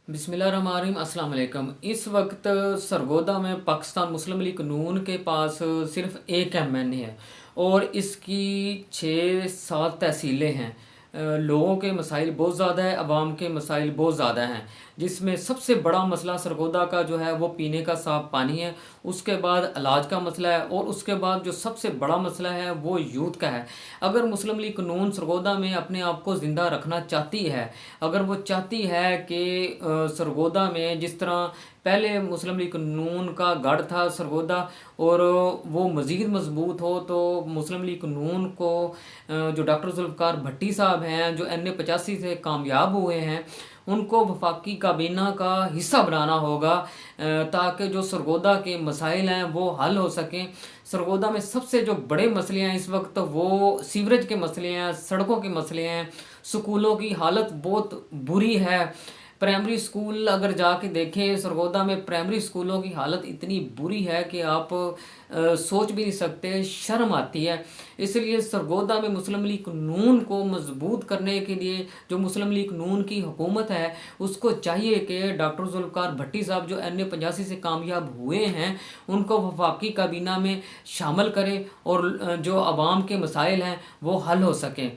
बिस्मिल्लाहिर्रहमानिर्रहीम अस्सलाम वालेकुम। इस वक्त सरगोदा में पाकिस्तान मुस्लिम लीग नून के पास सिर्फ एक एमएनए है और इसकी 6-7 तहसीलें हैं। लोगों के मसाइल बहुत ज़्यादा है, अवाम के मसाइल बहुत ज़्यादा हैं, जिसमें सबसे बड़ा मसला सरगोदा का जो है वो पीने का साफ़ पानी है। उसके बाद इलाज का मसला है और उसके बाद जो सबसे बड़ा मसला है वो यूथ का है। अगर मुस्लिम लीग नून सरगोदा में अपने आप को ज़िंदा रखना चाहती है, अगर वो चाहती है कि सरगोदा में जिस तरह पहले मुस्लिम लीग नून का गढ़ था सरगोदा और वो मज़ीद मजबूत हो, तो मुस्लिम लीग नून को जो डॉक्टर जुल्फ़िकार भट्टी साहब हैं जो NA 85 से कामयाब हुए हैं, उनको वफाकी काबीना का हिस्सा बनाना होगा ताकि जो सरगोदा के मसाइल हैं वो हल हो सकें। सरगोदा में सबसे जो बड़े मसले हैं इस वक्त वो सीवरेज के मसले हैं, सड़कों के मसले हैं, स्कूलों की हालत बहुत बुरी है। प्राइमरी स्कूल अगर जाके देखें सरगोदा में, प्राइमरी स्कूलों की हालत इतनी बुरी है कि आप सोच भी नहीं सकते, शर्म आती है। इसलिए सरगोदा में मुस्लिम लीग नून को मजबूत करने के लिए जो मुस्लिम लीग नून की हुकूमत है उसको चाहिए कि डॉक्टर जुल्फ़िकार भट्टी साहब जो NA 85 से कामयाब हुए हैं उनको वफाकी काबीना में शामिल करें और जो आवाम के मसाइल हैं वो हल हो सकें।